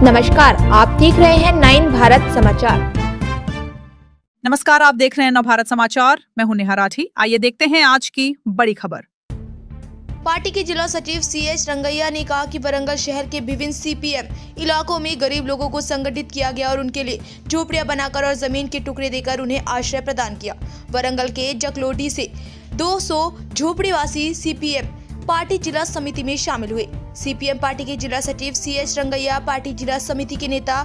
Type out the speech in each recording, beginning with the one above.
नमस्कार, आप देख रहे हैं 9 भारत समाचार। नमस्कार, आप देख रहे हैं नवभारत समाचार। मैं हूं नेहा राठी। आइए देखते हैं आज की बड़ी खबर। पार्टी के जिला सचिव CH रंगैया ने कहा कि वरंगल शहर के विभिन्न CPM इलाकों में गरीब लोगों को संगठित किया गया और उनके लिए झोपड़ियां बनाकर और जमीन के टुकड़े देकर उन्हें आश्रय प्रदान किया। वरंगल के जकलोडी से 200 झोपड़ीवासी CPM पार्टी जिला समिति में शामिल हुए। CPM पार्टी के जिला सचिव CH रंगैया, पार्टी जिला समिति के नेता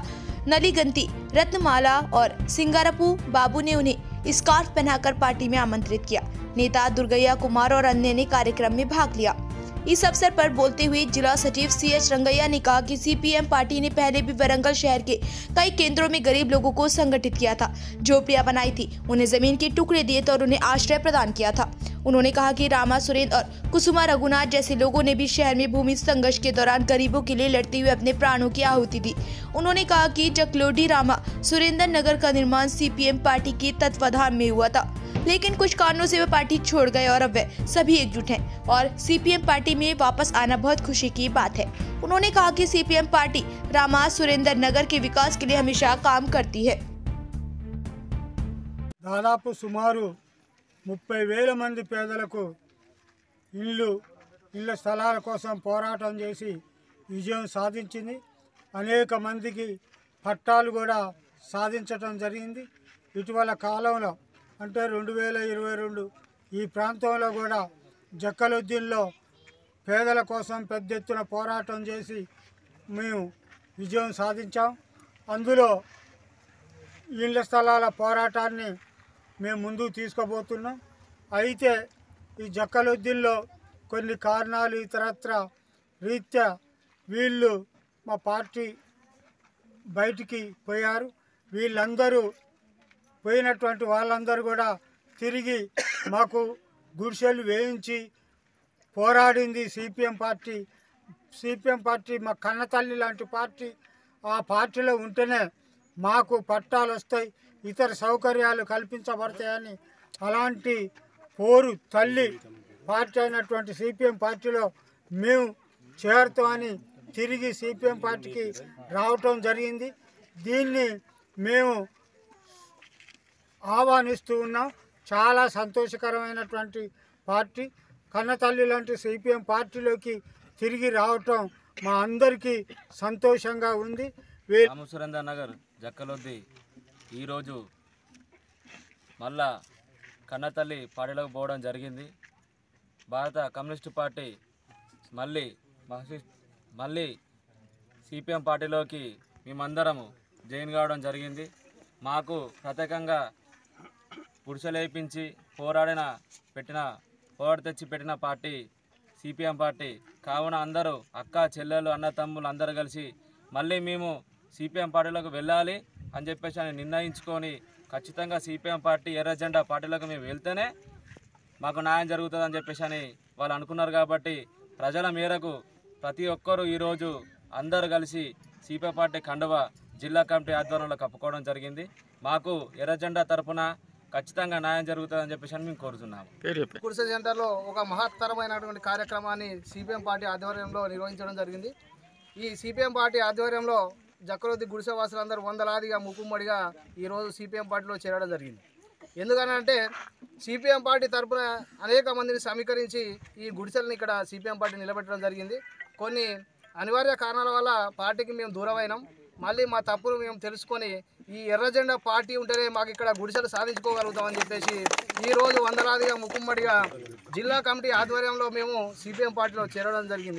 नलीगंती, रत्नमाला और सिंगारपू बाबू ने उन्हें स्कार्फ पहनाकर पार्टी में आमंत्रित किया। नेता दुर्गैया कुमार और अन्य ने कार्यक्रम में भाग लिया। इस अवसर पर बोलते हुए जिला सचिव CH रंगैया ने कहा कि CPM पार्टी ने पहले भी वरंगल शहर के कई केंद्रों में गरीब लोगों को संगठित किया था, झोपड़ियां बनाई थी, उन्हें जमीन के टुकड़े दिए थे और उन्हें आश्रय प्रदान किया था। उन्होंने कहा कि रामा सुरेंद्र और कुसुमा रघुनाथ जैसे लोगों ने भी शहर में भूमि संघर्ष के दौरान गरीबों के लिए लड़ते हुए अपने प्राणों की आहुति दी। उन्होंने कहा कि जकलोडी रामा सुरेंद्र नगर का निर्माण CPM पार्टी के तत्वाधान में हुआ था, लेकिन कुछ कारणों से वे पार्टी छोड़ गए और अब वे सभी एकजुट हैं और CPM पार्टी में वापस आना बहुत खुशी की बात है। उन्होंने कहा कि CPM पार्टी रामा सुरेंद्र नगर के विकास के लिए हमेशा काम करती है। దాదాపు సుమారు 30,000 మంది పేదలకు ఇళ్ళ స్థలాల కోసం పోరాటం చేసి విజయం సాధించింది। అనేక మందికి పట్టాలు కూడా సాధించడం జరిగింది। ఇటీవల కాలంలో అంటే 2022 ఈ ప్రాంతంలో కూడా జక్కలుద్దీన్లో పేదల కోసం పెద్ద ఎత్తున పోరాటం చేసి మేము విజయం సాధించాం। అందులో ఇళ్ళ స్థలాల పోరాటాన్ని మేము ముందుకు తీసుకుపోతున్నాం। అయితే ఈ జక్కలుద్దీన్లో కొన్ని కారణాలు ఇతరత్ర రీత్యా వీళ్ళు మా పార్టీ బయటికి పోయారు। వీళ్ళందరూ పోయినటువంటి వాళ్ళందరూ కూడా తిరిగి మాకు గుడిసెలు వేయించి పోరాడింది CPM పార్టీ। CPM పార్టీ మా కన్నతల్లి లాంటి పార్టీ। ఆ పార్టీలో ఉంటేనే మాకు పట్టాలు వస్తాయి, ఇతర సౌకర్యాలు కల్పించబడతాయని అలాంటి పోరు తల్లి పార్టీ అయినటువంటి CPM పార్టీలో మేము చేరుతామని తిరిగి CPM పార్టీకి రావటం జరిగింది। దీన్ని మేము ఆహ్వానిస్తూ ఉన్నాం। చాలా సంతోషకరమైనటువంటి పార్టీ కన్నతల్లి లాంటి CPM పార్టీలోకి తిరిగి రావటం మా అందరికీ సంతోషంగా ఉంది। రామ సురేంద్ర నగర్ జక్కలొద్ది ఈరోజు మళ్ళా కన్నతల్లి పార్టీలోకి పోవడం జరిగింది। భారత కమ్యూనిస్టు పార్టీ మళ్ళీ CPM పార్టీలోకి మేమందరము జాయిన్ కావడం జరిగింది। మాకు ప్రత్యేకంగా గుడిసెలేపించి పోరాడి తెచ్చి పెట్టిన పార్టీ CPM పార్టీ కావున అందరూ అక్క చెల్లెలు అన్న తమ్ములు అందరూ కలిసి మళ్ళీ మేము CPM పార్టీలోకి వెళ్ళాలి అని చెప్పేసి అని నిర్ణయించుకొని ఖచ్చితంగా CPM పార్టీ ఎర్ర జెండా పార్టీలోకి మేము వెళ్తేనే మాకు న్యాయం జరుగుతుందని చెప్పేసి అని వాళ్ళు అనుకున్నారు। కాబట్టి ప్రజల మేరకు ప్రతి ఒక్కరూ ఈరోజు అందరూ కలిసి CPM పార్టీ కండువా జిల్లా కమిటీ ఆధ్వర్యంలో కప్పుకోవడం జరిగింది। మాకు ఎర్ర జెండా తరఫున ఖచ్చితంగా న్యాయం జరుగుతుందని చెప్పేసి అని మేము కోరుతున్నాము। గుడిసె సెంటర్లో ఒక మహత్తరమైనటువంటి కార్యక్రమాన్ని CPM పార్టీ ఆధ్వర్యంలో నిర్వహించడం జరిగింది। ఈ CPM పార్టీ ఆధ్వర్యంలో జక్కలొద్ది గుడిసె వాసులందరూ వందలాదిగా ముక్కుమ్మడిగా ఈరోజు CPM పార్టీలో చేరడం జరిగింది। ఎందుకనంటే CPM పార్టీ తరఫున అనేక మందిని సమీకరించి ఈ గుడిసెలను ఇక్కడ CPM పార్టీ నిలబెట్టడం జరిగింది। కొన్ని అనివార్య కారణాల వల్ల పార్టీకి మేము దూరమైనాం। మళ్ళీ మా తప్పును మేము తెలుసుకొని ఈ ఎర్ర జెండా పార్టీ ఉంటేనే మాకు ఇక్కడ గుడిసెలు సాధించుకోగలుగుతామని చెప్పేసి ఈరోజు వందలాదిగా ముక్కుమ్మడిగా జిల్లా కమిటీ ఆధ్వర్యంలో మేము CPM పార్టీలో చేరడం జరిగింది।